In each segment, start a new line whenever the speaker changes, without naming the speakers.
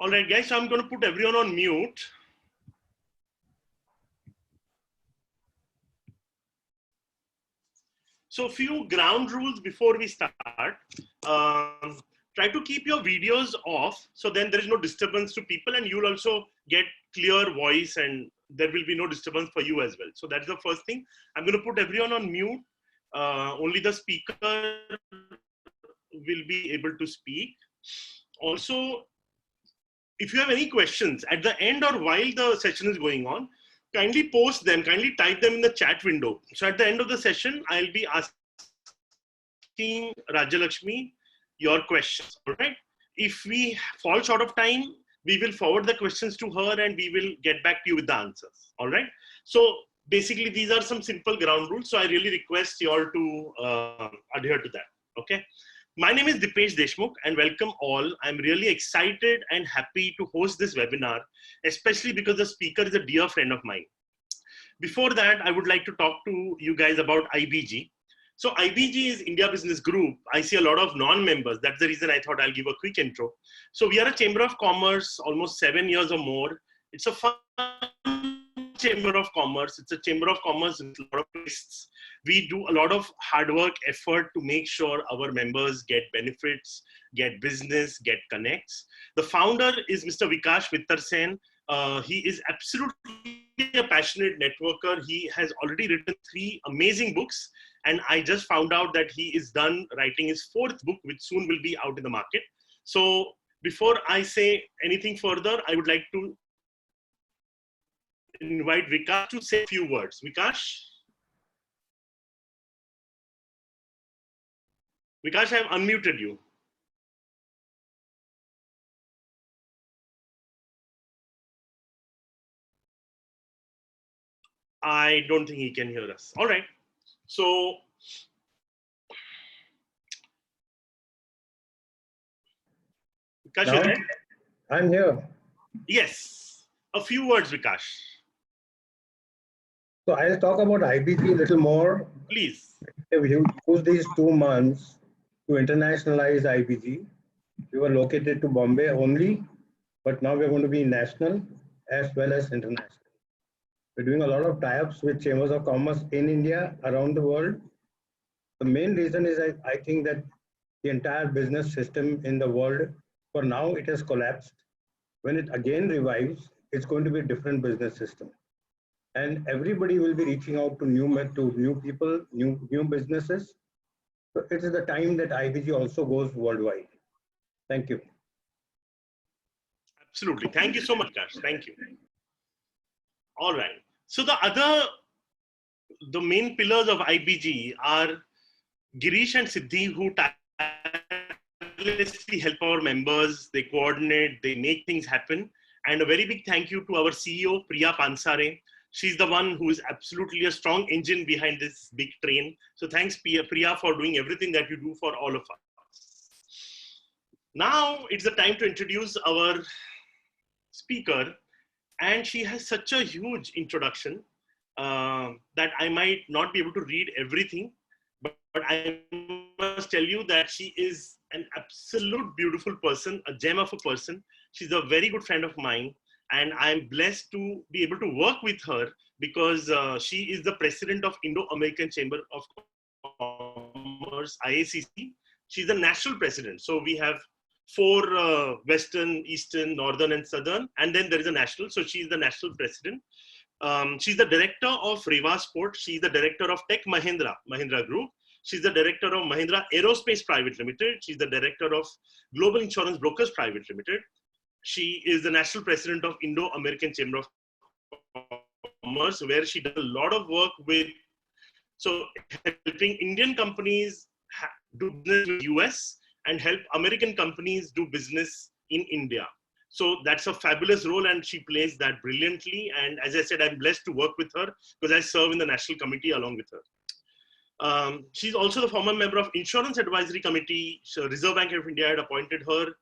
All right, guys, so I'm going to put everyone on mute. So a few ground rules before we start. Try to keep your videos off, so then there is no disturbance to people, and you'll also get clear voice and there will be no disturbance for you as well. So that's the first thing. I'm going to put everyone on mute. Only the speaker will be able to speak. Also, if you have any questions at the end or while the session is going on, kindly post them, kindly type them in the chat window. So at the end of the session, I'll be asking Rajyalakshmi your questions, all right? If we fall short of time, we will forward the questions to her and we will get back to you with the answers, all right? So basically, these are some simple ground rules. So I really request you all to adhere to that, okay? My name is Dipesh Deshmukh and welcome all. I'm really excited and happy to host this webinar, especially because the speaker is a dear friend of mine. Before that, I would like to talk to you guys about IBG. So IBG is India Business Group. I see a lot of non-members. That's the reason I thought I'll give a quick intro. So we are a Chamber of Commerce, almost 7 years or more. It's a fun Chamber of Commerce. It's a Chamber of Commerce with a lot of twists. We do a lot of hard work, effort to make sure our members get benefits, get business, get connects. The founder is Mr. Vikash Vittarsen. He is absolutely a passionate networker. He has already written 3 amazing books. And I just found out that he is done writing his 4th book, which soon will be out in the market. So before I say anything further, I would like to invite Vikash to say a few words. Vikash? Vikash, I have unmuted you. I don't think he can hear us. All right. So, Vikash, you're there?
I'm here.
Yes. A few words, Vikash.
So I'll talk about IBG a little more.
Please.
We used these 2 months to internationalize IBG. We were located to Bombay only, but now we're going to be national as well as international. We're doing a lot of tie-ups with chambers of commerce in India, around the world. The main reason is I think that the entire business system in the world, for now, it has collapsed. When it again revives, it's going to be a different business system. And everybody will be reaching out to new people, new businesses. So it is the time that IBG also goes worldwide. Thank you.
Absolutely. Thank you so much, Vikash. Thank you. All right. So the main pillars of IBG are Girish and Siddhi, who tirelessly help our members. They coordinate, they make things happen. And a very big thank you to our CEO, Priya Pansare. She's the one who is absolutely a strong engine behind this big train. So thanks, Priya, for doing everything that you do for all of us. Now it's the time to introduce our speaker. And she has such a huge introduction that I might not be able to read everything. But I must tell you that she is an absolute beautiful person, a gem of a person. She's a very good friend of mine. And I'm blessed to be able to work with her because she is the president of Indo-American Chamber of Commerce, IACC. She's the national president. So we have 4 Western, Eastern, Northern, and Southern. And then there is a national. So she's the national president. She's the director of Reva Sport. She's the director of Tech Mahindra Group. She's the director of Mahindra Aerospace Private Limited. She's the director of Global Insurance Brokers Private Limited. She is the national president of Indo-American Chamber of Commerce, where she does a lot of work with, so helping Indian companies do business with US and help American companies do business in India. So that's a fabulous role and she plays that brilliantly. And as I said, I'm blessed to work with her because I serve in the national committee along with her. She's also the former member of Insurance Advisory Committee. So Reserve Bank of India had appointed her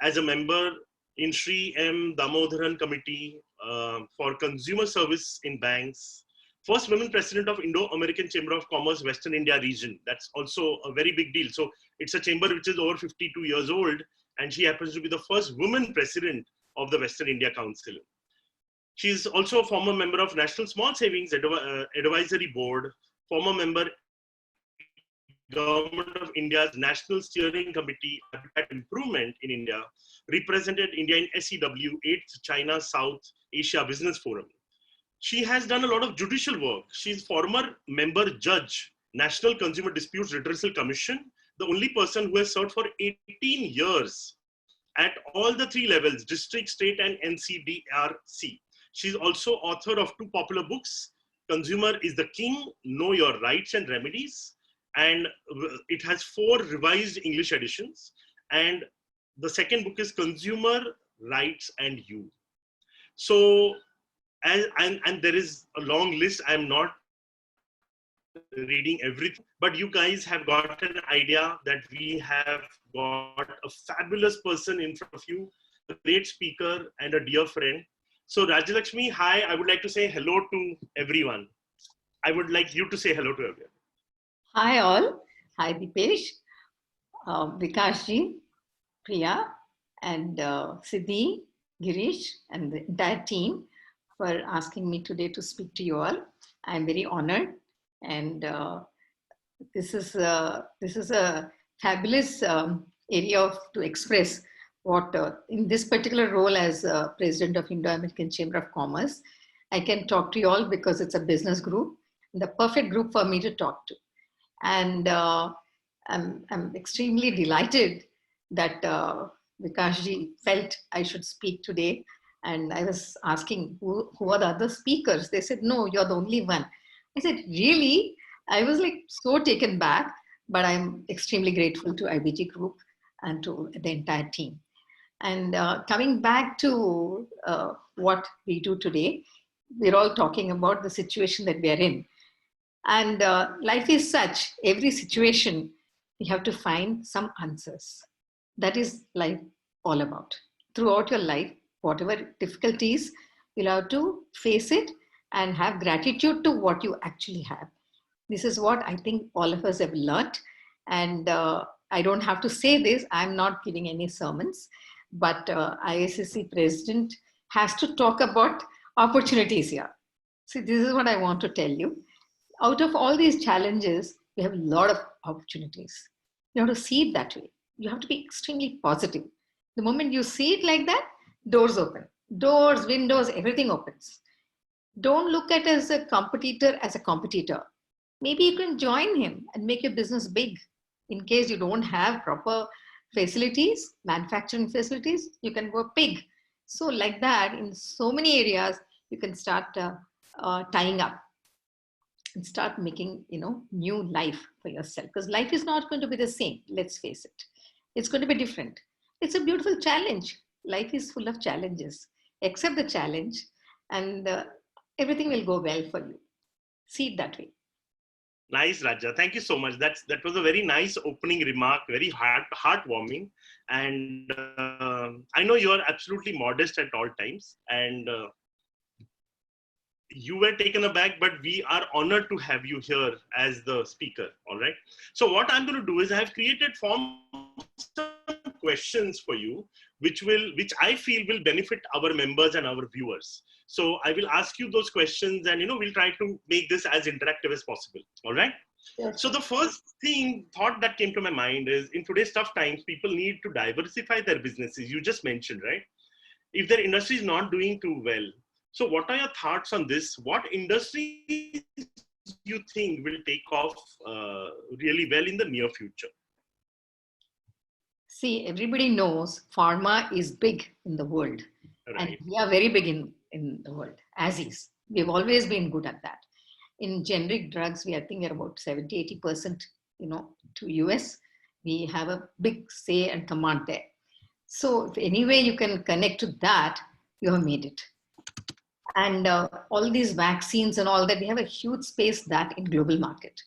as a member in Sri M. Damodharan Committee for Consumer Service in Banks. First women president of Indo-American Chamber of Commerce, Western India region. That's also a very big deal. So it's a chamber which is over 52 years old, and she happens to be the first woman president of the Western India Council. She is also a former member of National Small Savings Advisory Board, former member Government of India's National Steering Committee on Habitat Improvement in India, represented India in SEW, 8th China South Asia Business Forum. She has done a lot of judicial work. She's former member judge, National Consumer Disputes Redressal Commission, the only person who has served for 18 years at all the three levels, district, state, and NCDRC. She's also author of two popular books, Consumer is the King, Know Your Rights and Remedies, and it has 4 revised English editions. And the second book is Consumer Rights and You. So, and there is a long list. I'm not reading everything, but you guys have got an idea that we have got a fabulous person in front of you, a great speaker and a dear friend. So Rajyalakshmi, hi, I would like to say hello to everyone. I would like you to say hello to everyone.
Hi all. Hi Dipesh, Vikashji, Priya, and Siddhi, Girish, and the entire team for asking me today to speak to you all. I'm very honored, and this is a fabulous area to express what in this particular role as President of Indo-American Chamber of Commerce, I can talk to you all because it's a business group, the perfect group for me to talk to. And I'm extremely delighted that Vikashji felt I should speak today. And I was asking who are the other speakers. They said, no, you're the only one. I said, really? I was like so taken back, but I'm extremely grateful to Ibge Group and to the entire team. And coming back to what we do today, we're all talking about the situation that we are in. And life is such, every situation, you have to find some answers. That is life all about. Throughout your life, whatever difficulties, you'll have to face it and have gratitude to what you actually have. This is what I think all of us have learned. And I don't have to say this, I'm not giving any sermons, but ISSC president has to talk about opportunities here. See, this is what I want to tell you. Out of all these challenges, we have a lot of opportunities. You have to see it that way. You have to be extremely positive. The moment you see it like that, doors open. Doors, windows, everything opens. Don't look at it as a competitor. Maybe you can join him and make your business big. In case you don't have proper facilities, manufacturing facilities, you can go big. So like that, in so many areas, you can start tying up and start making, new life for yourself. Because life is not going to be the same, let's face it. It's going to be different. It's a beautiful challenge. Life is full of challenges. Accept the challenge and everything will go well for you. See it that way.
Nice, Raja. Thank you so much. That was a very nice opening remark, very heartwarming. And I know you are absolutely modest at all times. And you were taken aback, but we are honored to have you here as the speaker. All right. So what I'm going to do is I have created some questions for you, which I feel will benefit our members and our viewers. So I will ask you those questions and, we'll try to make this as interactive as possible. All right.
Yes.
So the first thought that came to my mind is in today's tough times, people need to diversify their businesses. You just mentioned, right? If their industry is not doing too well. So what are your thoughts on this? What industries you think will take off really well in the near future?
See, everybody knows pharma is big in the world.
Right.
And we are very big in the world, as is. We've always been good at that. In generic drugs, I think we're about 70-80%, to US. We have a big say and command there. So if any way you can connect to that, you have made it. And all these vaccines and all that, we have a huge space that in global market.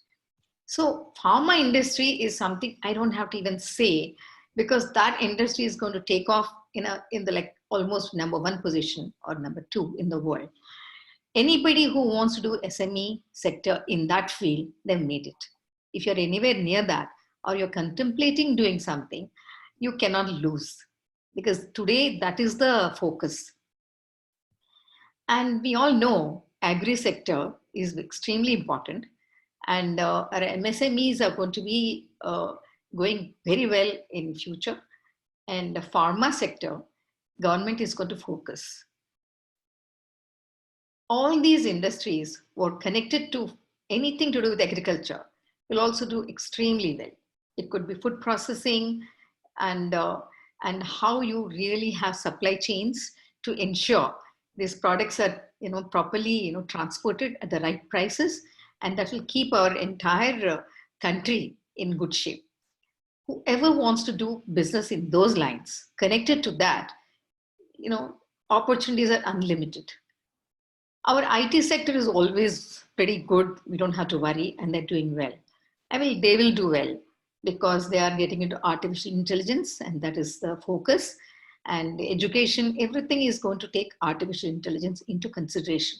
So pharma industry is something I don't have to even say, because that industry is going to take off in the like almost #1 position or #2 in the world. Anybody who wants to do SME sector in that field, they've made it. If you're anywhere near that, or you're contemplating doing something, you cannot lose. because today that is the focus. And we all know agri sector is extremely important, and our MSMEs are going to be going very well in future. And the pharma sector, government is going to focus. All these industries were connected to anything to do with agriculture will also do extremely well. It could be food processing, and how you really have supply chains to ensure these products are properly transported at the right prices, and that will keep our entire country in good shape. Whoever wants to do business in those lines connected to that, opportunities are unlimited. Our IT sector is always pretty good. We don't have to worry, and they're doing well. I mean, they will do well because they are getting into artificial intelligence, and that is the focus. And education, everything is going to take artificial intelligence into consideration.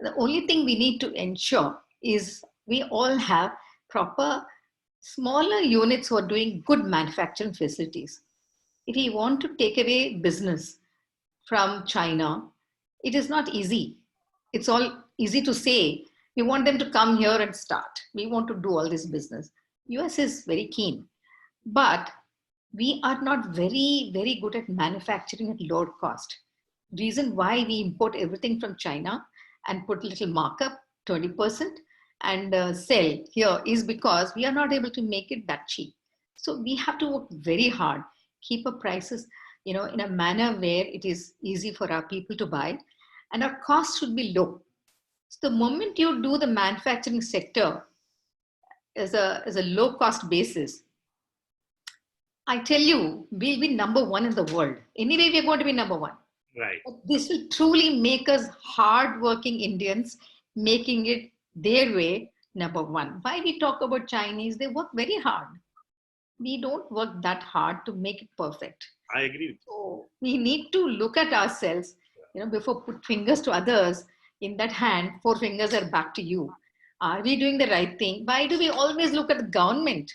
The only thing we need to ensure is we all have proper smaller units who are doing good manufacturing facilities. If we want to take away business from China, it is not easy. It's all easy to say. We want them to come here and start. We want to do all this business. US is very keen, but we are not very, very good at manufacturing at lower cost. Reason why we import everything from China and put little markup, 20%, and sell here is because we are not able to make it that cheap. So we have to work very hard, keep our prices, in a manner where it is easy for our people to buy, and our cost should be low. So the moment you do the manufacturing sector as a low cost basis, I tell you, we'll be number one in the world. Anyway, we're going to be number one.
Right.
But this will truly make us hardworking Indians, making it their way number one. Why we talk about Chinese? They work very hard. We don't work that hard to make it perfect.
I agree.
So we need to look at ourselves, before put fingers to others. In that hand, 4 fingers are back to you. Are we doing the right thing? Why do we always look at the government?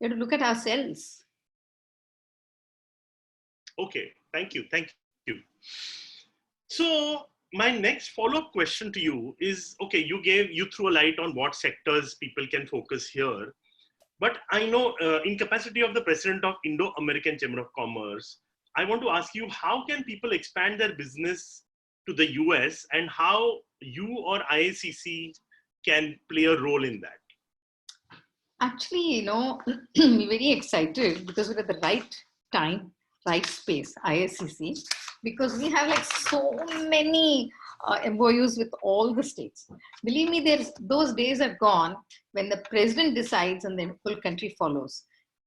We have to look at ourselves.
Okay, thank you. So my next follow-up question to you is, okay, you threw a light on what sectors people can focus here. But I know in capacity of the president of Indo-American Chamber of Commerce, I want to ask you, how can people expand their business to the US, and how you or IACC can play a role in that?
Actually, we're very excited because we're at the right time, right space, ISCC, because we have like so many MOUs with all the states. Believe me, those days are gone when the president decides and the whole country follows.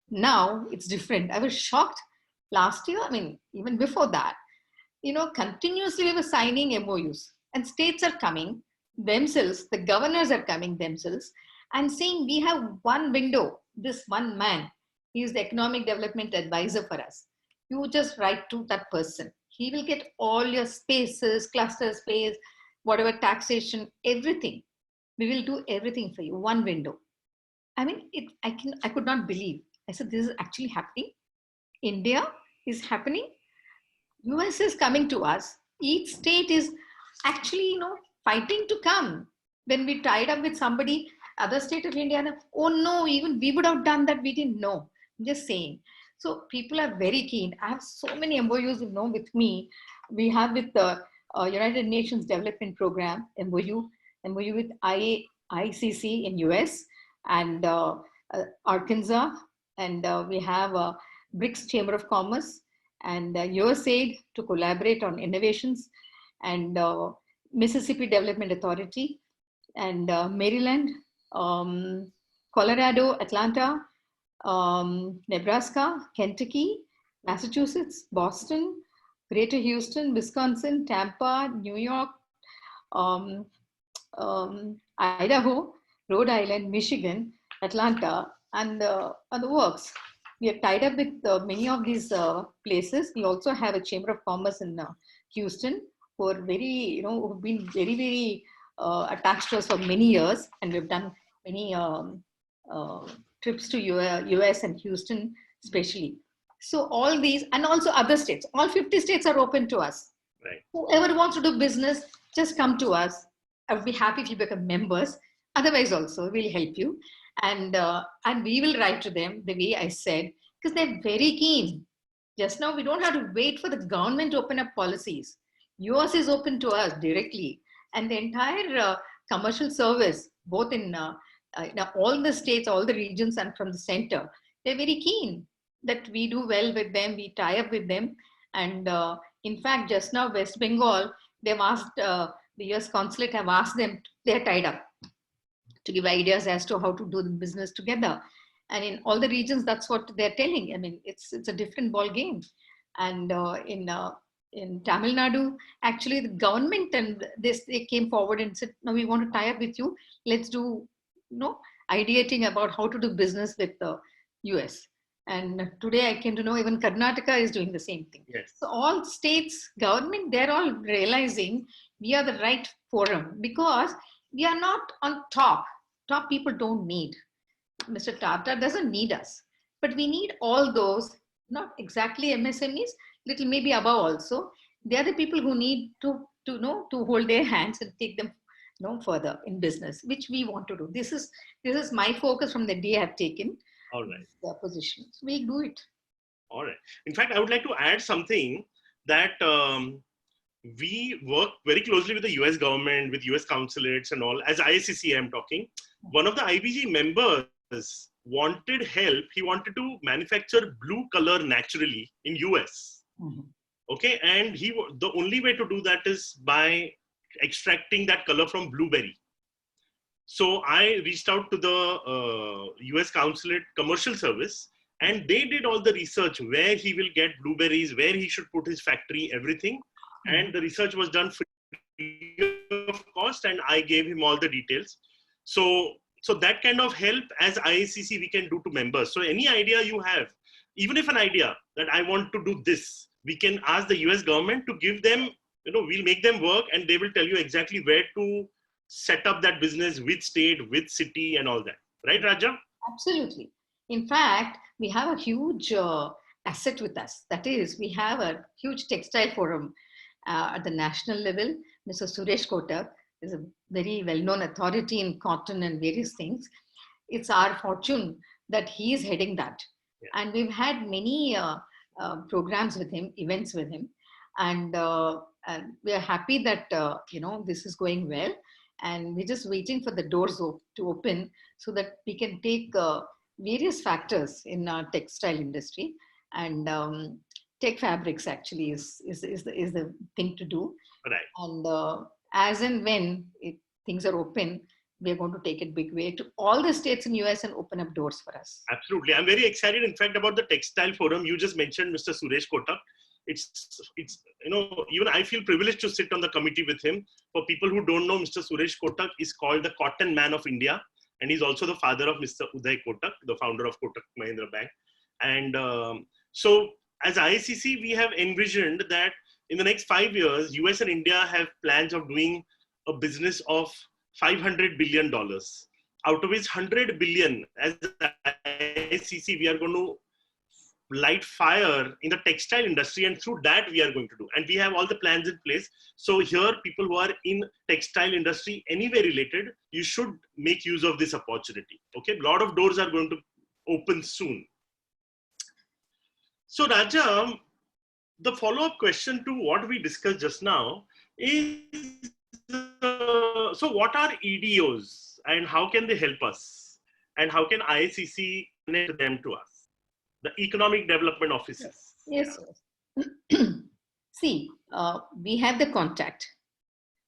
Now it's different. I was shocked last year. I mean, even before that, continuously we were signing MOUs, and states are coming themselves, the governors are coming themselves and saying, we have one window, this one man, he is the economic development advisor for us. You just write to that person. He will get all your spaces, cluster space, whatever taxation, everything. We will do everything for you, one window. I mean, I could not believe. I said, this is actually happening. India is happening. US is coming to us. Each state is actually, fighting to come. When we tied up with somebody, other state of India, oh no, even we would have done that, we didn't know. I'm just saying. So people are very keen. I have so many MOUs, with me. We have with the United Nations Development Program, MOU with ICC in US and Arkansas, and we have BRICS Chamber of Commerce and USAID to collaborate on innovations, and Mississippi Development Authority, and Maryland, Colorado, Atlanta, Nebraska, Kentucky, Massachusetts, Boston, Greater Houston, Wisconsin, Tampa, New York, Idaho, Rhode Island, Michigan, Atlanta, and the works. We are tied up with many of these places. We also have a Chamber of Commerce in Houston, who are very, who've been very, very attached to us for many years, and we've done many trips to US and Houston, especially. So all these, and also other states, all 50 states are open to us.
Right.
Whoever wants to do business, just come to us. I'll be happy if you become members. Otherwise also, we'll help you. And we will write to them the way I said, because they're very keen. Just now, we don't have to wait for the government to open up policies. US is open to us directly. And the entire commercial service, both in all the states, all the regions, and from the center, they're very keen that we do well with them, we tie up with them. And in fact, just now, West Bengal, they've asked, the US consulate have asked them, they're tied up to give ideas as to how to do the business together. And in all the regions, that's what they're telling. I mean, it's a different ball game. And in Tamil Nadu, actually the government and they came forward and said, no, we want to tie up with you. Let's do, ideating about how to do business with the US. And today I came to know even Karnataka is doing the same thing.
Yes.
So all states, government, they're all realizing we are the right forum because we are not on top. Top people don't need. Mr. Tata doesn't need us, but we need all those, not exactly MSMEs, little maybe above also. They are the people who need to hold their hands and take them further in business, which we want to do. This is my focus from the day I've taken.
All right.
The position. So we'll do it.
All right. In fact, I would like to add something that we work very closely with the US government, with US consulates and all. As IACC, I'm talking. One of the IBG members wanted help. He wanted to manufacture blue color naturally in US. Mm-hmm. Okay. And the only way to do that is by extracting that color from blueberry. So I reached out to the US consulate commercial service, and they did all the research where he will get blueberries, where he should put his factory, everything. And the research was done free of cost, and I gave him all the details. So that kind of help as IACC we can do to members. So any idea you have, even if an idea that I want to do this, we can ask the US government to give them, we'll make them work, and they will tell you exactly where to set up that business, with state, with city and all that. Right, Raja?
Absolutely. In fact, we have a huge asset with us. That is, we have a huge textile forum at the national level. Mr. Suresh Kotak is a very well-known authority in cotton and various things. It's our fortune that he is heading that. Yeah. And we've had many programs with him, events with him. And we are happy that, this is going well. And we're just waiting for the doors to open so that we can take various factors in our textile industry. And tech fabrics actually is the thing to do.
Right.
And as and when things are open, we're going to take it big way to all the states in US and open up doors for us.
Absolutely. I'm very excited, in fact, about the textile forum. You just mentioned Mr. Suresh Kotak. It's even I feel privileged to sit on the committee with him. For people who don't know, Mr. Suresh Kotak is called the Cotton Man of India. And he's also the father of Mr. Uday Kotak, the founder of Kotak Mahindra Bank. And so as IACC, we have envisioned that in the next 5 years, US and India have plans of doing a business of $500 billion. Out of which 100 billion, as IACC, we are going to light fire in the textile industry, and through that we are going to do. And we have all the plans in place. So here, people who are in textile industry, anywhere related, you should make use of this opportunity. Okay, a lot of doors are going to open soon. So Raja, the follow-up question to what we discussed just now is, so what are EDOs and how can they help us? And how can IACC connect them to us? The economic development offices.
Yes. See, we have the contact.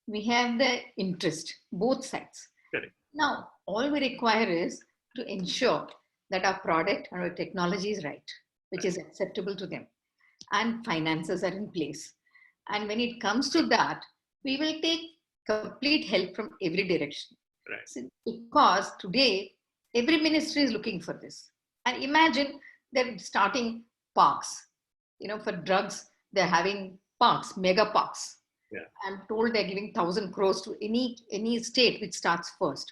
We have the interest, both sides.
Correct.
Now, all we require is to ensure that our product and our technology is right, which is acceptable to them. And finances are in place. And when it comes to that, we will take complete help from every direction.
Right.
Because today, every ministry is looking for this. And imagine they're starting parks. For drugs, they're having parks, mega parks.
Yeah.
I'm told they're giving 1,000 crores to any state which starts first.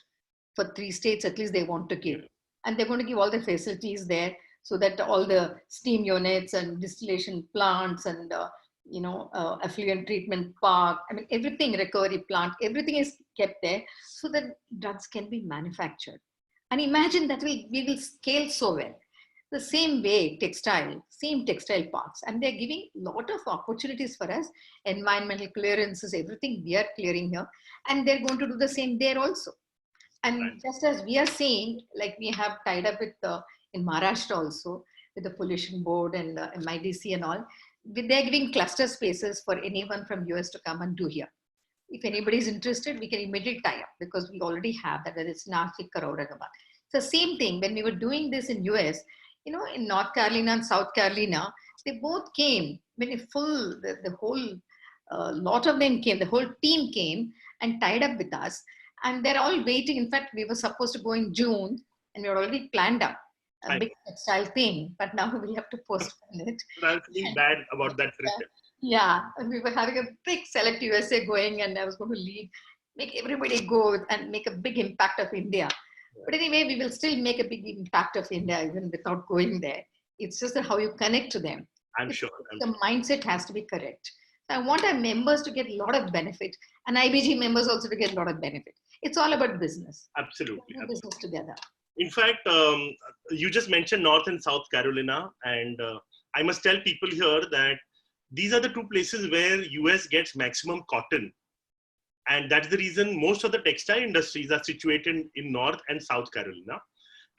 For 3 states, at least they want to give. And they're going to give all the facilities there. so that all the steam units and distillation plants and effluent treatment park, I mean, everything, recovery plant, everything is kept there so that drugs can be manufactured. And imagine that we will scale so well. The same way same textile parks, and they're giving a lot of opportunities for us, environmental clearances, everything we are clearing here, and they're going to do the same there also. And
Right.
just as we are saying, like we have tied up with in Maharashtra also with the pollution board and the MIDC and all, they're giving cluster spaces for anyone from US to come and do here. If anybody is interested, we can immediately tie up because we already have that, whether it's Nashik or Aurangabad. So same thing, when we were doing this in US, in North Carolina and South Carolina, they both came, when the whole lot of them came, the whole team came and tied up with us. And they're all waiting. In fact, we were supposed to go in June and we were already planned up a big textile thing, but now we have to postpone it.
I'm feeling bad about that trip.
Yeah, and we were having a big Select USA going, and I was going to lead, make everybody go and make a big impact of India. But anyway, we will still make a big impact of India even without going there. It's just how you connect to them.
I'm sure.
The mindset has to be correct. So I want our members to get a lot of benefit, and IBG members also to get a lot of benefit. It's all about business.
Absolutely.
Business together.
In fact, you just mentioned North and South Carolina, and I must tell people here that these are the two places where US gets maximum cotton. And that's the reason most of the textile industries are situated in North and South Carolina.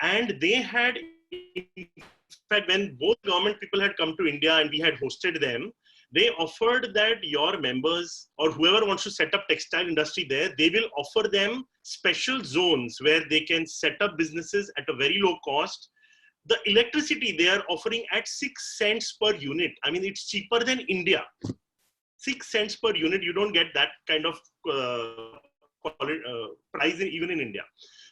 And they had, in fact, when both government people had come to India and we had hosted them, they offered that your members or whoever wants to set up textile industry there, they will offer them special zones where they can set up businesses at a very low cost. The electricity they are offering at 6 cents per unit. I mean, it's cheaper than India. 6 cents per unit, you don't get that kind of price even in India.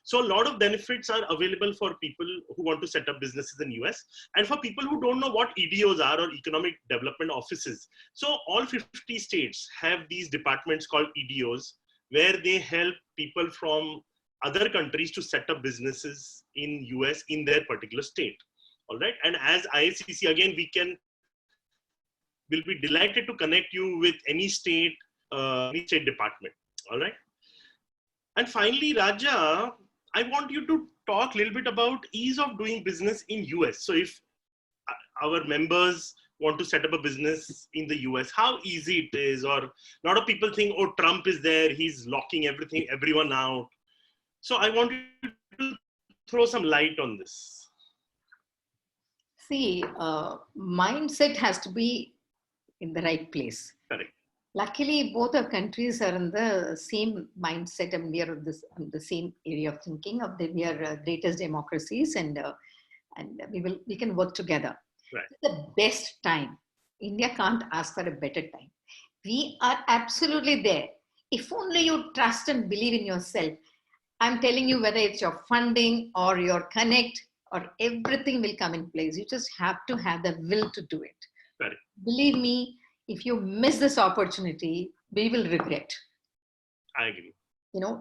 So a lot of benefits are available for people who want to set up businesses in US, and for people who don't know what EDOs are, or Economic Development Offices. So all 50 states have these departments called EDOs, where they help people from other countries to set up businesses in US in their particular state. All right. And as IACC, again, we'll be delighted to connect you with any state department. All right. And finally, Raja, I want you to talk a little bit about ease of doing business in US. So if our members want to set up a business in the US, how easy it is, or a lot of people think, oh, Trump is there, he's locking everyone out. So I want you to throw some light on this.
See, mindset has to be in the right place.
Correct.
Luckily, both our countries are in the same mindset, and we are on the same area of thinking of we are greatest democracies, and we can work together.
Right.
It's the best time. India can't ask for a better time. We are absolutely there. If only you trust and believe in yourself. I'm telling you, whether it's your funding or your connect, or everything will come in place. You just have to have the will to do it.
Right.
Believe me, if you miss this opportunity, we will regret.
I agree.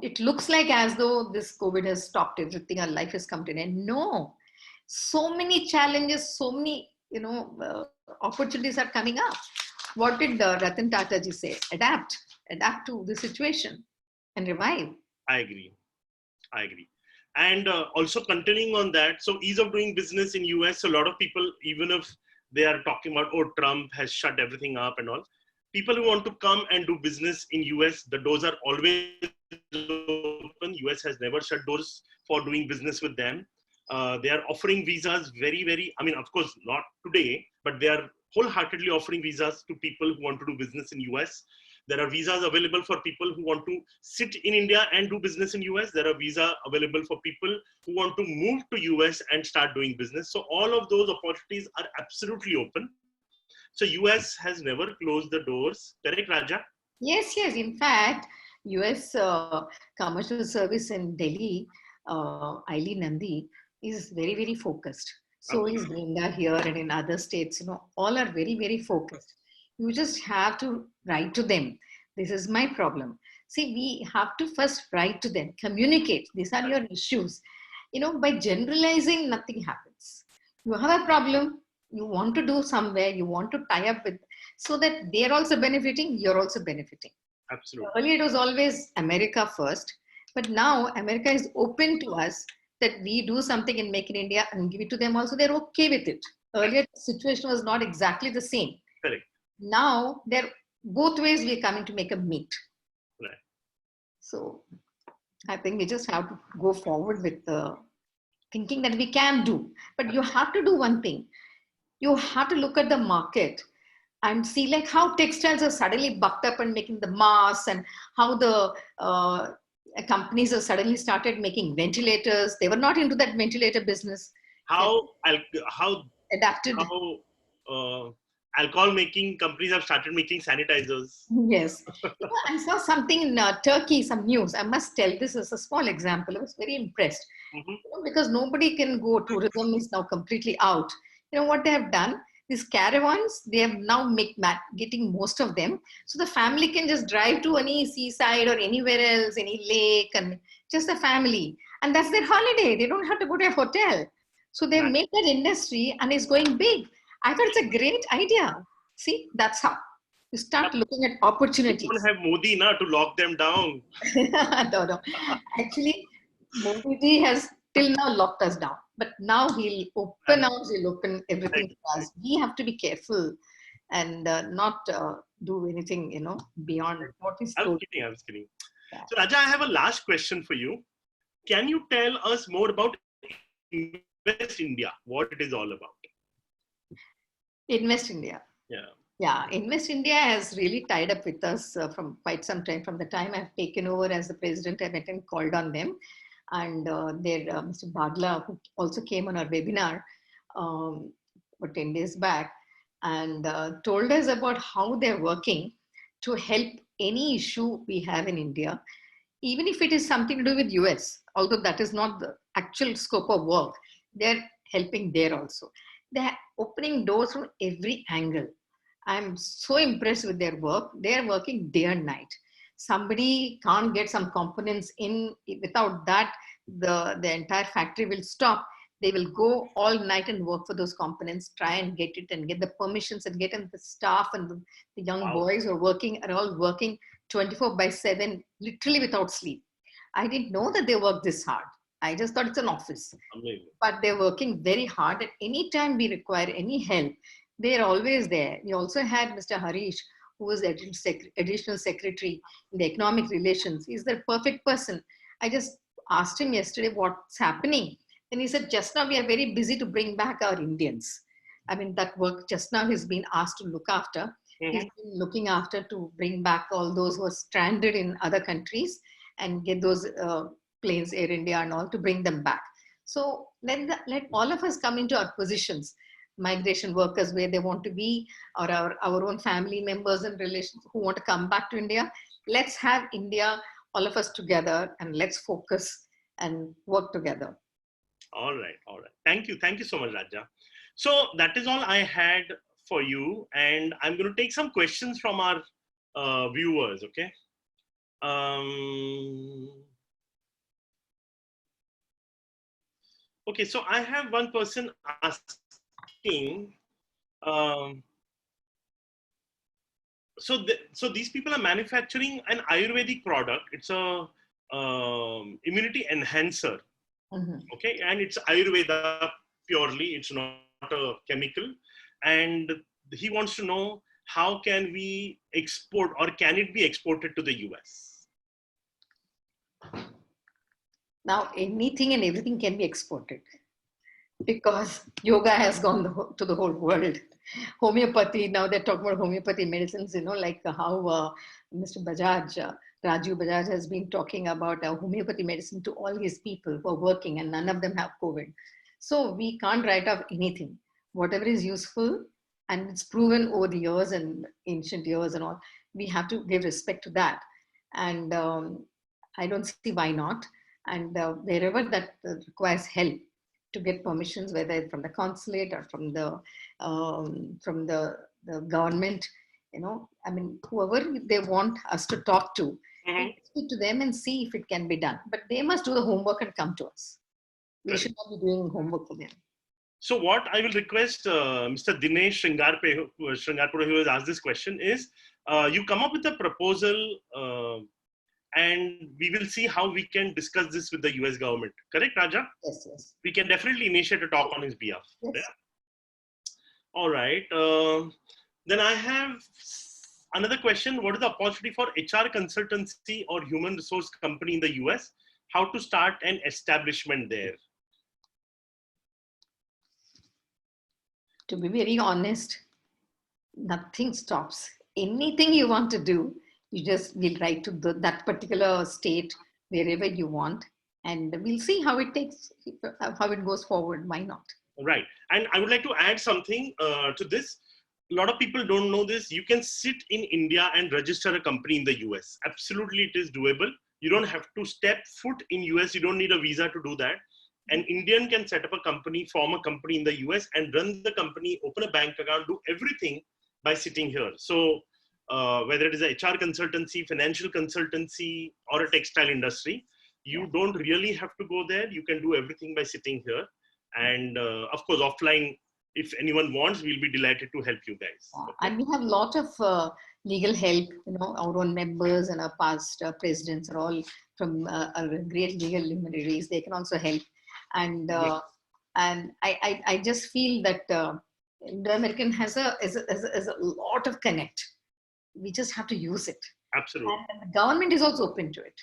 It looks like as though this COVID has stopped everything, our life has come to an end. No, so many challenges, so many, opportunities are coming up. What did Ratan Tata ji say? Adapt to the situation and revive.
I agree. And also continuing on that, so ease of doing business in US, a lot of people, even if they are talking about, oh, Trump has shut everything up and all, people who want to come and do business in US, the doors are always open. US has never shut doors for doing business with them. They are offering visas very, I mean, of course, not today, but they are wholeheartedly offering visas to people who want to do business in US. There are visas available for people who want to sit in India and do business in US. There are visas available for people who want to move to US and start doing business. So all of those opportunities are absolutely open. So US has never closed the doors. Correct, Raja?
Yes. In fact, US commercial service in Delhi, Aili Nandi, is very, very focused. So is Brinda here, and in other states, all are very, very focused. You just have to write to them. This is my problem. See, we have to first write to them, communicate. These are your issues. By generalizing, nothing happens. You have a problem, you want to do somewhere, you want to tie up with, so that they're also benefiting, you're also benefiting.
Absolutely.
Earlier it was always America first, but now America is open to us that we do something in Make in India and give it to them also. They're okay with it. Earlier the situation was not exactly the same.
Correct.
Now they're both ways we're coming to make a meet.
Right.
So I think we just have to go forward with the thinking that we can do. But you have to do one thing. You have to look at the market and see like how textiles are suddenly bucked up and making the masks, and how the companies have suddenly started making ventilators. They were not into that ventilator business.
How
Adapted.
Alcohol making companies have started making sanitizers.
Yes. I saw something in Turkey, some news. I must tell, this is a small example. I was very impressed. Because nobody can go, tourism is now completely out. You know what they have done? These caravans, they have now getting most of them. So the family can just drive to any seaside or anywhere else, any lake, and just the family. And that's their holiday. They don't have to go to a hotel. So they make that industry and it's going big. I thought it's a great idea. See, that's how you start looking at opportunities.
You don't have Modi na to lock them down.
No. Actually, Modi has till now locked us down. But now he'll open everything for us. We have to be careful and not do anything, beyond what is told.
I was kidding. Yeah. So Raja, I have a last question for you. Can you tell us more about Invest India, what it is all about?
Invest India. Yeah, Invest India has really tied up with us from quite some time. From the time I've taken over as the president, I went and called on them. And Mr. Badla, who also came on our webinar 10 days back, and told us about how they're working to help any issue we have in India, even if it is something to do with US, although that is not the actual scope of work. They're helping there also. They're opening doors from every angle. I'm so impressed with their work. They're working day and night. Somebody can't get some components in, without that, the entire factory will stop. They will go all night and work for those components, try and get it and get the permissions and get in the staff, and the young boys who are all working 24/7, literally without sleep. I didn't know that they work this hard. I just thought it's an office.
Amazing.
But they're working very hard. At any time we require any help, they're always there. We also had Mr. Harish, who was additional secretary in the economic relations. He's the perfect person. I just asked him yesterday what's happening. And he said, just now we are very busy to bring back our Indians. I mean, that work just now he's been asked to look after. He's been looking after to bring back all those who are stranded in other countries and get those planes, Air India and all, to bring them back. So let all of us come into our positions. Migration workers where they want to be, or our own family members and relations who want to come back to India. Let's have India, all of us together, and let's focus and work together.
All right. Thank you so much, Raja. So that is all I had for you, and I'm going to take some questions from our viewers. Okay. Okay, so I have one person asking. So these people are manufacturing an Ayurvedic product. It's a immunity enhancer. Okay, and it's Ayurveda purely. It's not a chemical. And he wants to know, how can we export, or can it be exported to the US?
Now, anything and everything can be exported, because yoga has gone to the whole world. Homeopathy, now they're talking about homeopathy medicines, like how Mr. Bajaj, Raju Bajaj has been talking about homeopathy medicine to all his people who are working, and none of them have COVID. So we can't write off anything. Whatever is useful and it's proven over the years and ancient years and all, we have to give respect to that. And I don't see why not. And wherever that requires help to get permissions, whether it's from the consulate or from the government, I mean, whoever they want us to talk to, speak to them and see if it can be done. But they must do the homework and come to us. We should not be doing homework for them.
So what I will request Mr. Dinesh Sringarpur, who has asked this question, is you come up with a proposal and we will see how we can discuss this with the US government. Correct, Raja?
Yes, yes.
We can definitely initiate a talk on his behalf.
Yes.
Yeah? All right. Then I have another question. What is the opportunity for HR consultancy or human resource company in the US? How to start an establishment there?
To be very honest, nothing stops. Anything you want to do, you just will write to that particular state, wherever you want, and we'll see how it goes forward. Why not?
Right. And I would like to add something to this. A lot of people don't know this. You can sit in India and register a company in the US. Absolutely, it is doable. You don't have to step foot in US. You don't need a visa to do that. An Indian can set up a company, form a company in the US and run the company, open a bank account, do everything by sitting here. So whether it is a HR consultancy, financial consultancy, or a textile industry, you don't really have to go there. You can do everything by sitting here. And of course, offline, if anyone wants, we'll be delighted to help you guys.
Okay. And we have a lot of legal help, our own members and our past presidents are all from a great legal luminaries. They can also help. And I just feel that Indo-American has a lot of connect. We just have to use it.
Absolutely.
And the government is also open to it.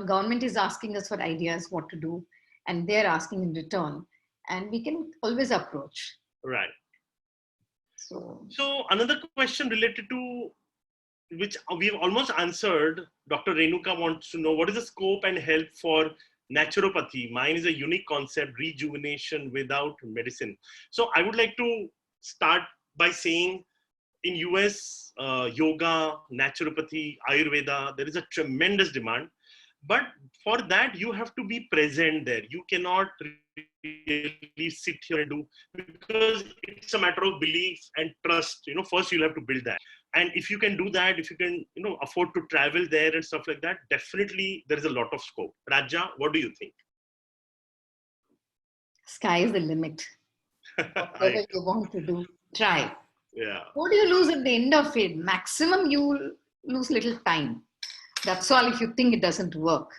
Government is asking us for ideas, what to do, and they're asking in return. And we can always approach.
Right.
So
another question related to which we've almost answered, Dr. Renuka wants to know what is the scope and help for naturopathy. Mine is a unique concept, rejuvenation without medicine. So I would like to start by saying in US, yoga, naturopathy, Ayurveda, there is a tremendous demand. But for that, you have to be present there. You cannot really sit here and do, because it's a matter of belief and trust. First you'll have to build that. And if you can do that, if you can, afford to travel there and stuff like that, definitely there is a lot of scope. Raja, what do you think?
Sky is the limit. Whatever you want to do, try.
Yeah.
What do you lose at the end of it? Maximum you lose little time. That's all if you think it doesn't work.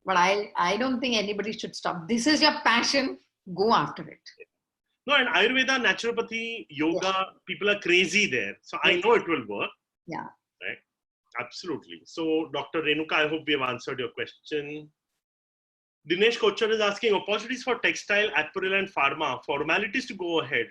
But I don't think anybody should stop. This is your passion. Go after it.
No, and Ayurveda, naturopathy, yoga, people are crazy there. So I know it will work.
Yeah.
Right. Absolutely. So Dr. Renuka, I hope we have answered your question. Dinesh Kochar is asking opportunities for textile, apparel, and pharma. Formalities to go ahead.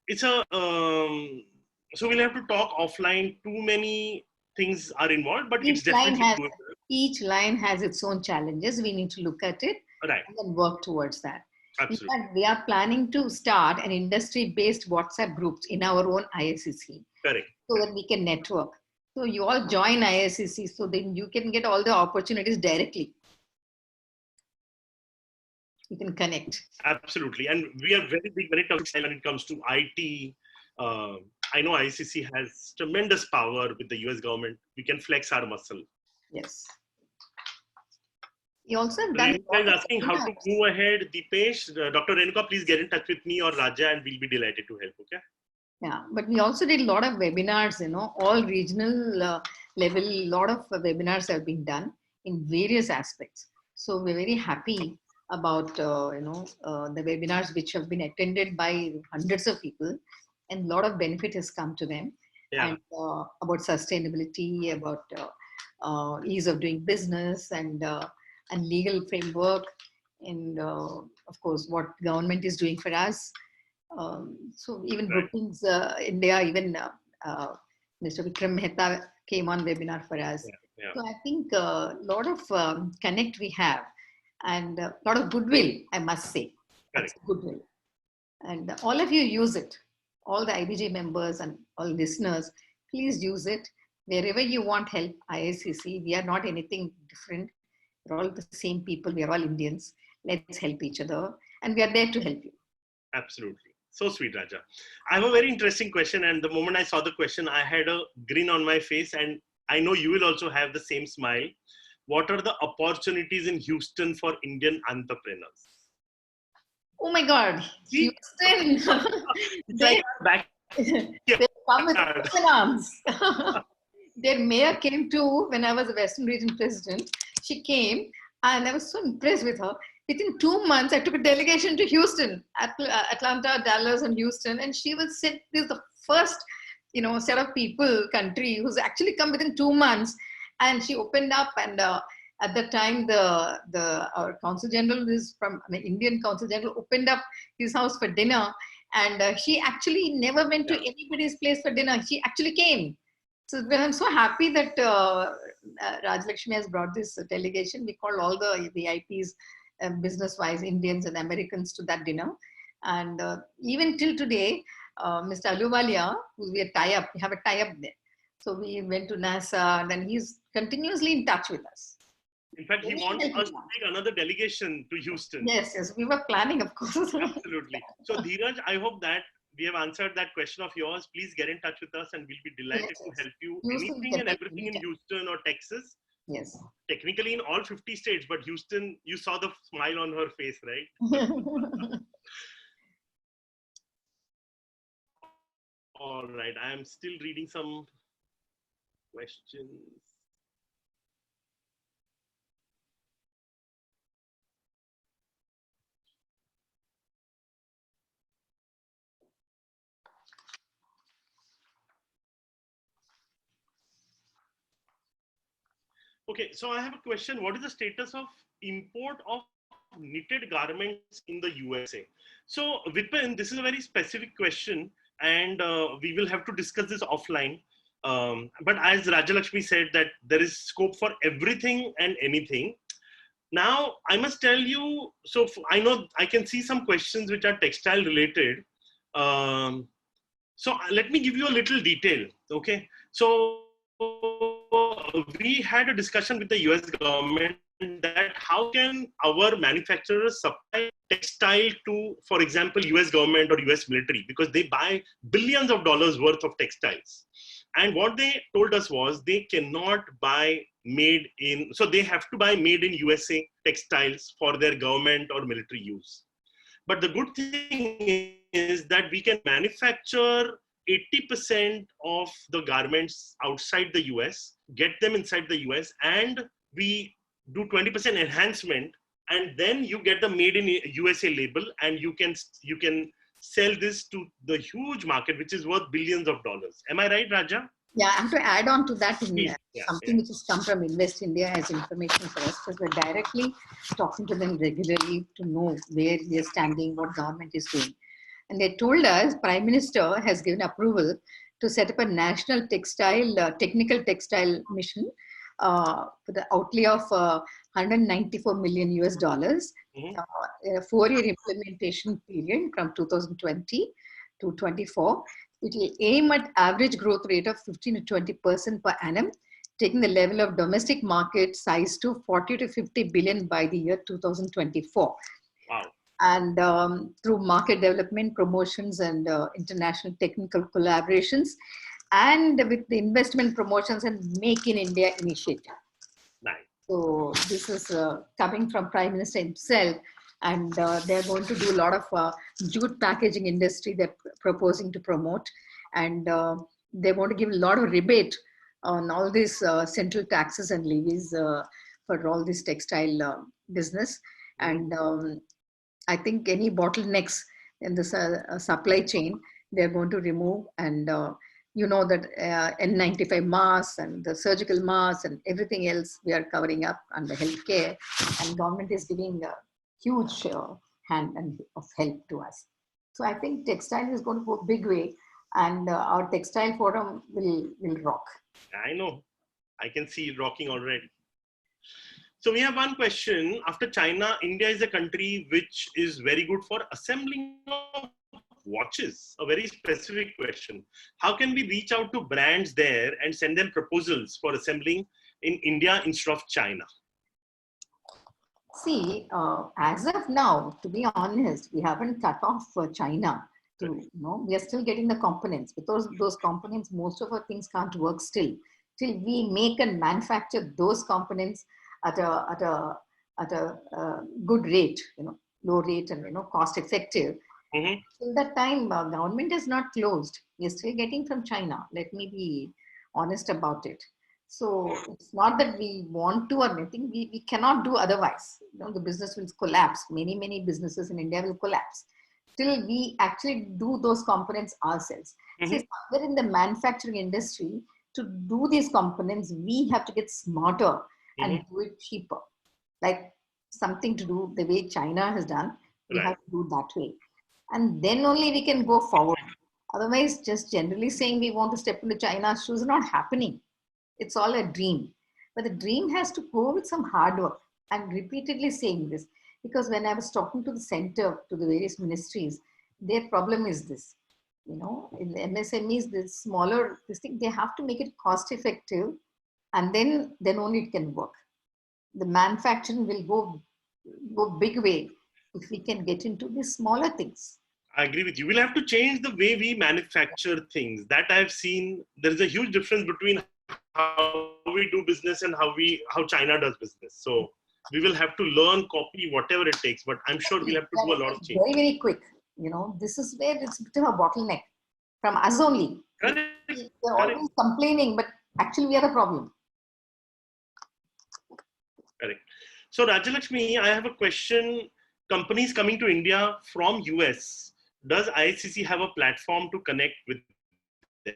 It's a so we'll have to talk offline. Too many things are involved, but it's definitely doable.
Each line has its own challenges. We need to look at it and then work towards that.
Absolutely.
In fact, we are planning to start an industry-based WhatsApp groups in our own ISCC.
Correct.
So that we can network. So you all join ISCC, so then you can get all the opportunities directly. You can connect.
Absolutely. And we are very big when it comes to IT. I know ICC has tremendous power with the US government. We can flex our muscle.
Yes. You also have
done. You guys asking how to move ahead. Deepesh, Dr. Renuka, please get in touch with me or Raja and we'll be delighted to help. Okay.
Yeah, but we also did a lot of webinars, all regional level, a lot of webinars have been done in various aspects. So we're very happy about, the webinars which have been attended by hundreds of people, and a lot of benefit has come to them.
Yeah.
And about sustainability, about ease of doing business and legal framework, and of course, what government is doing for us. So even Brookings India, even Mr. Vikram Mehta came on webinar for us.
Yeah.
So I think a lot of connect we have, and a lot of goodwill, I must say. That's goodwill. And all of you use it. All the IBG members and all listeners, please use it. Wherever you want help, ISCC, we are not anything different. We're all the same people. We are all Indians. Let's help each other. And we are there to help you.
Absolutely. So sweet, Raja. I have a very interesting question. And the moment I saw the question, I had a grin on my face. And I know you will also have the same smile. What are the opportunities in Houston for Indian entrepreneurs?
Oh my God,
See?
Houston.
It's
they,
like back.
they come with open arms. Their mayor came too when I was the Western Region president. She came and I was so impressed with her. Within 2 months, I took a delegation to Houston, Atlanta, Dallas, and Houston, and she was said this is the first, set of people, country who's actually come within 2 months, and she opened up. And at that time, our consul general is from the Indian consul general opened up his house for dinner, and she actually never went to anybody's place for dinner. She actually came. So well, I'm so happy that Rajyalakshmi has brought this delegation. We called all the VIPs, business-wise Indians and Americans to that dinner. And even till today, Mr. Aluwalia, who we have a tie-up there. So we went to NASA and then he's continuously in touch with us.
In fact, he wants us to take another delegation to Houston.
Yes, we were planning, of course.
Absolutely. So Dheeraj, I hope that we have answered that question of yours. Please get in touch with us and we'll be delighted to help you. Anything and everything in Houston or Texas.
Yes.
Technically in all 50 states, but Houston, you saw the smile on her face, right? All right. I am still reading some questions. Okay, so I have a question. What is the status of import of knitted garments in the USA? So Vipin, this is a very specific question and we will have to discuss this offline. But as Rajyalakshmi said that there is scope for everything and anything. Now, I must tell you, so I know I can see some questions which are textile related. So let me give you a little detail, okay? So we had a discussion with the US government that how can our manufacturers supply textile to, for example, US government or US military, because they buy billions of dollars worth of textiles. And what they told us was they cannot buy made in, so they have to buy made in USA textiles for their government or military use. But the good thing is that we can manufacture 80% of the garments outside the US, get them inside the US, and we do 20% enhancement, and then you get the made in USA label, and you can sell this to the huge market, which is worth billions of dollars. Am I right, Raja?
Yeah, I have to add on to that something which has come from Invest India as information for us, because we're directly talking to them regularly to know where we are standing, what government is doing. And they told us Prime Minister has given approval to set up a national technical textile mission for the outlay of 194 million US dollars, a 4-year implementation period from 2020 to 24. It will aim at average growth rate of 15 to 20% per annum, taking the level of domestic market size to 40 to 50 billion by the year 2024.
Wow.
And through market development, promotions, and international technical collaborations, and with the investment promotions and Make in India initiative.
Nice.
So this is coming from Prime Minister himself, and they're going to do a lot of jute packaging industry they're proposing to promote, and they want to give a lot of rebate on all these central taxes and levies for all this textile business. And I think any bottlenecks in the supply chain, they're going to remove. And you know that N95 masks and the surgical masks and everything else we are covering up under healthcare, and government is giving a huge hand of help to us. So I think textile is going to go a big way, and our textile forum will rock.
I know. I can see it rocking already. So we have one question. After China, India is a country which is very good for assembling of watches. A very specific question. How can we reach out to brands there and send them proposals for assembling in India instead of China?
See, as of now, to be honest, we haven't cut off China. We are still getting the components, because those components, most of our things can't work still till we make and manufacture those components at a good rate. low rate and cost effective.
Mm-hmm.
Till that time, government is not closed. We're still getting from China. Let me be honest about it. So it's not that we want to or anything. We cannot do otherwise. The business will collapse. Many businesses in India will collapse till we actually do those components ourselves.
Mm-hmm.
See, somewhere in the manufacturing industry, to do these components, we have to get smarter and do it cheaper. Like something to do the way China has done, we have to do that way. And then only we can go forward. Otherwise, just generally saying we want to step into China's shoes is not happening. It's all a dream. But the dream has to go with some hard work. I'm repeatedly saying this because when I was talking to the center, to the various ministries, their problem is this. In the MSMEs, the smaller this thing, they have to make it cost effective, and then only it can work. The manufacturing will go big way if we can get into the smaller things.
I agree with you. We'll have to change the way we manufacture things. That I've seen. There's a huge difference between how we do business and how China does business. So we will have to learn, copy, whatever it takes. But I'm sure we'll have to do a lot of change.
Very quick. This is where it's a bit of a bottleneck from us only. We're always complaining, but actually we are the problem.
Correct. So Rajyalakshmi, I have a question. Companies coming to India from US, does ISCC have a platform to connect with them?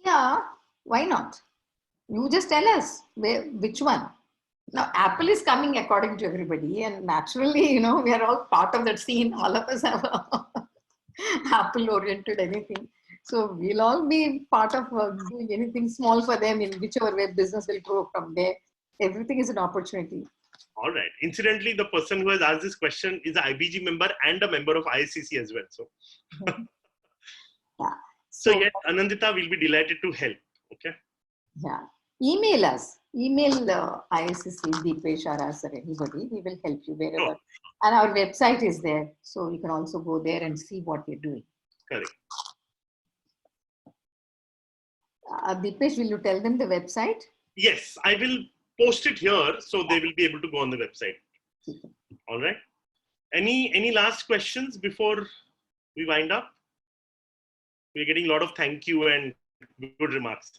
Yeah, why not? You just tell us which one. Now, Apple is coming according to everybody, and naturally, we are all part of that scene. All of us have Apple-oriented anything. So we'll all be part of doing anything small for them in whichever way business will grow from there. Everything is an opportunity. All
right. Incidentally, the person who has asked this question is an IBG member and a member of ISCC as well. So,
yeah.
So yes, Anandita will be delighted to help. Okay.
Yeah. Email us. Email ISCC, Deepesh or us or anybody. We will help you wherever. Sure. And our website is there. So you can also go there and see what we're doing.
Correct.
Deepesh, will you tell them the website?
Yes, I will post it here so they will be able to go on the website. Okay. All right. Any last questions before we wind up? We're getting a lot of thank you and good remarks.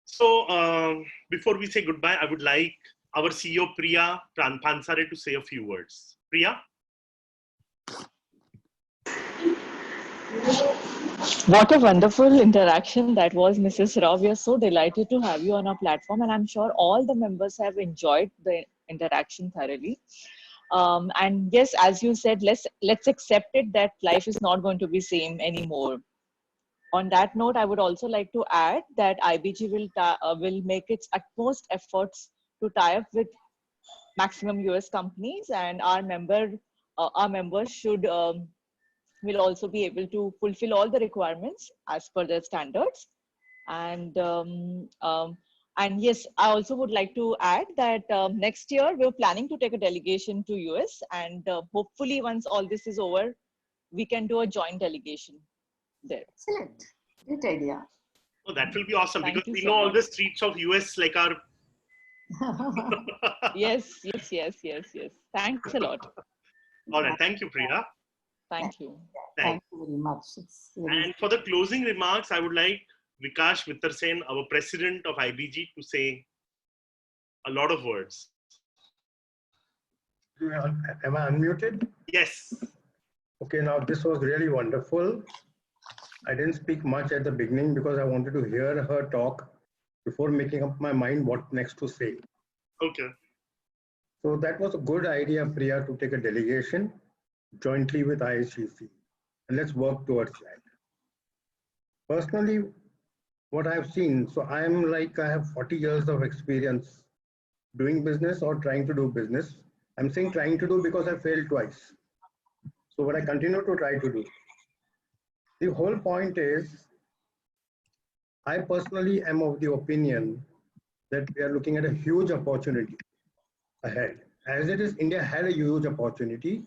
So before we say goodbye, I would like our CEO Priya Pansare to say a few words. Priya?
What a wonderful interaction that was, Mrs. Rao. We are so delighted to have you on our platform, and I'm sure all the members have enjoyed the interaction thoroughly. And yes, as you said, let's accept it that life is not going to be same anymore. On that note, I would also like to add that IBG will make its utmost efforts to tie up with maximum US companies, and our members should will also be able to fulfill all the requirements as per their standards. And yes, I also would like to add that next year we're planning to take a delegation to US, and hopefully once all this is over, we can do a joint delegation there.
Excellent. Good idea.
Oh, that will be awesome. Thank because we know all the streets of US like our...
Yes. Thanks a lot.
All right. Thank you, Priya.
Thank you.
Thank you very much.
And for the closing remarks, I would like Vikash Mittarsen, our president of IBG, to say a lot of words.
Am I unmuted?
Yes.
Okay, now this was really wonderful. I didn't speak much at the beginning because I wanted to hear her talk before making up my mind what next to say.
Okay.
So that was a good idea, Priya, to take a delegation jointly with ISCC. And let's work towards that. Personally, what I've seen, so I have 40 years of experience doing business or trying to do business. I'm saying trying to do because I failed twice. So what I continue to try to do. The whole point is, I personally am of the opinion that we are looking at a huge opportunity ahead. As it is, India had a huge opportunity,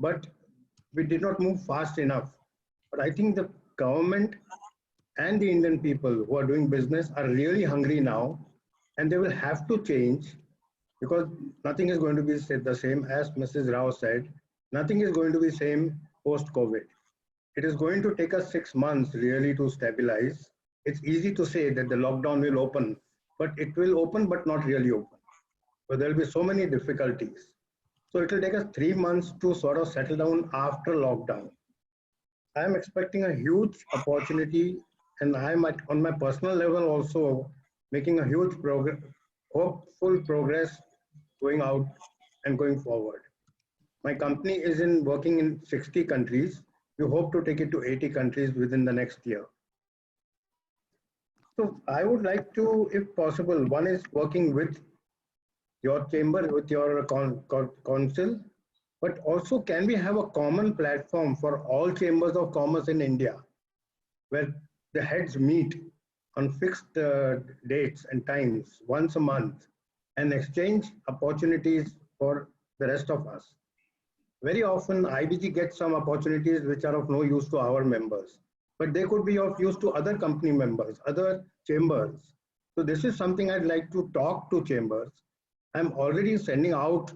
but we did not move fast enough. But I think the government and the Indian people who are doing business are really hungry now, and they will have to change because nothing is going to be the same. As Mrs. Rao said, nothing is going to be same post-COVID. It is going to take us 6 months really to stabilize. It's easy to say that the lockdown will open, but it will open, but not really open. So there will be so many difficulties. So it will take us 3 months to sort of settle down after lockdown. I am expecting a huge opportunity, and I am on my personal level also making a huge progress, hopeful progress going out and going forward. My company is working in 60 countries. We hope to take it to 80 countries within the next year. So I would like to, if possible, one is working with your chamber, with your council, but also can we have a common platform for all chambers of commerce in India, where the heads meet on fixed dates and times once a month and exchange opportunities for the rest of us. Very often IBG gets some opportunities which are of no use to our members, but they could be of use to other company members, other chambers. So this is something I'd like to talk to chambers. I'm already sending out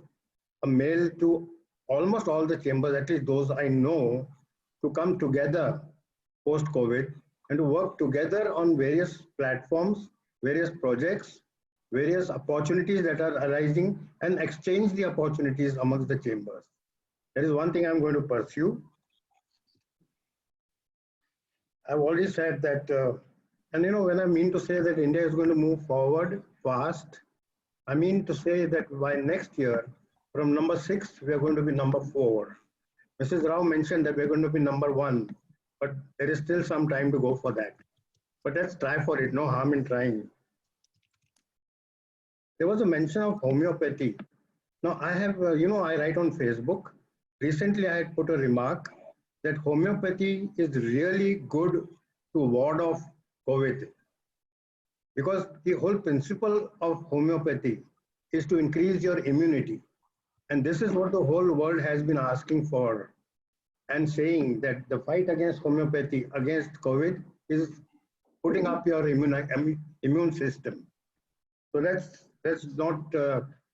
a mail to almost all the chambers, at least those I know, to come together post-COVID and to work together on various platforms, various projects, various opportunities that are arising, and exchange the opportunities amongst the chambers. That is one thing I'm going to pursue. I've already said that, and when I mean to say that India is going to move forward fast, I mean to say that by next year, from number 6, we are going to be number 4. Mrs. Rao mentioned that we're going to be number 1, but there is still some time to go for that. But let's try for it, no harm in trying. There was a mention of homeopathy. Now I have, I write on Facebook. Recently I had put a remark that homeopathy is really good to ward off COVID. Because the whole principle of homeopathy is to increase your immunity. And this is what the whole world has been asking for and saying that the fight against homeopathy, against COVID, is putting up your immune system. So that's not,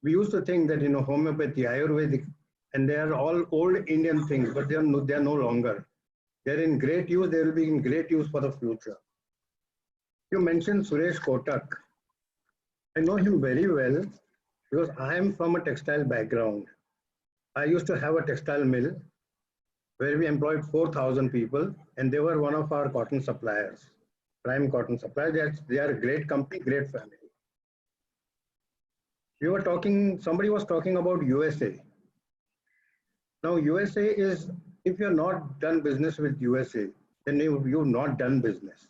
we used to think that, homeopathy, Ayurvedic, and they are all old Indian things, but they are no longer. They're in great use, they will be in great use for the future. You mentioned Suresh Kotak. I know him very well because I am from a textile background. I used to have a textile mill where we employed 4,000 people, and they were one of our cotton suppliers, prime cotton suppliers. They are a great company, great family. Somebody was talking about USA. Now USA is, if you're not done business with USA, then you've not done business.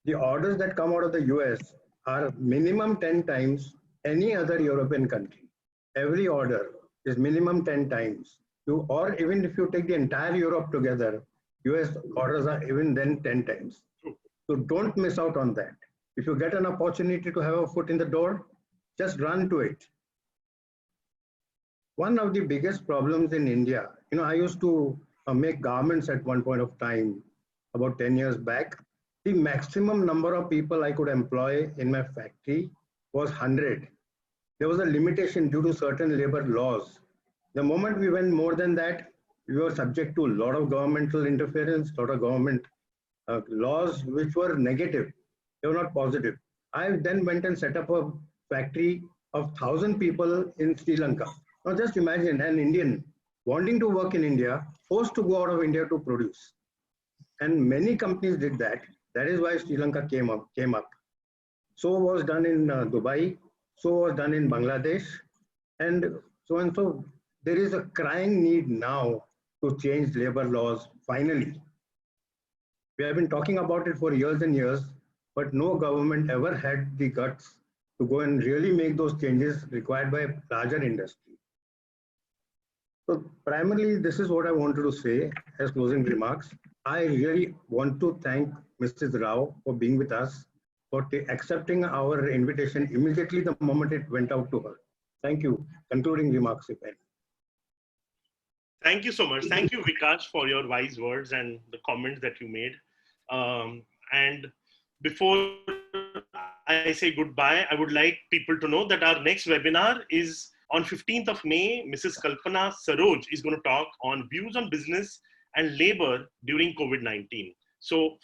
The orders that come out of the US are minimum 10 times any other European country. Every order is minimum 10 times. Or even if you take the entire Europe together, US orders are even then 10 times. So don't miss out on that. If you get an opportunity to have a foot in the door, just run to it. One of the biggest problems in India, I used to make garments at one point of time, about 10 years back. The maximum number of people I could employ in my factory was 100. There was a limitation due to certain labor laws. The moment we went more than that, we were subject to a lot of governmental interference, a lot of government laws which were negative. They were not positive. I then went and set up a factory of 1,000 people in Sri Lanka. Now just imagine an Indian wanting to work in India, forced to go out of India to produce. And many companies did that. That is why Sri Lanka came up. So was done in Dubai, so was done in Bangladesh, and so. There is a crying need now to change labor laws, finally. We have been talking about it for years and years, but no government ever had the guts to go and really make those changes required by a larger industry. So primarily, this is what I wanted to say as closing remarks. I really want to thank Mrs. Rao for being with us, for accepting our invitation immediately the moment it went out to her. Thank you. Concluding remarks, if any.
Thank you so much. Thank you, Vikas, for your wise words and the comments that you made. And before I say goodbye, I would like people to know that our next webinar is on 15th of May. Mrs. Kalpana Saroj is going to talk on views on business and labor during COVID-19. So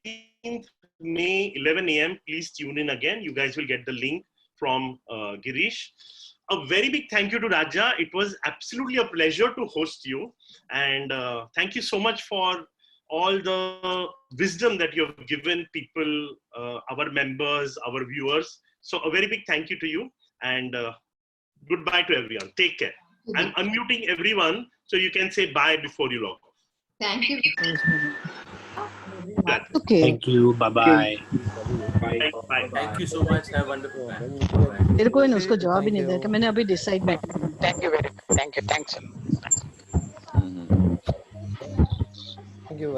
15th May, 11 a.m., please tune in again. You guys will get the link from Girish. A very big thank you to Raja. It was absolutely a pleasure to host you. And thank you so much for all the wisdom that you have given people, our members, our viewers. So a very big thank you to you, and goodbye to everyone. Take care. I'm unmuting everyone so you can say bye before you log off.
Thank you.
Okay.
Thank you. Bye-bye.
Bye. Bye.
Thank you so much. Have a wonderful time.
मेरे को उसको जवाब ही नहीं दे रहा, मैंने अभी decide नहीं।
Thank you very much. Thank you. Thanks a lot.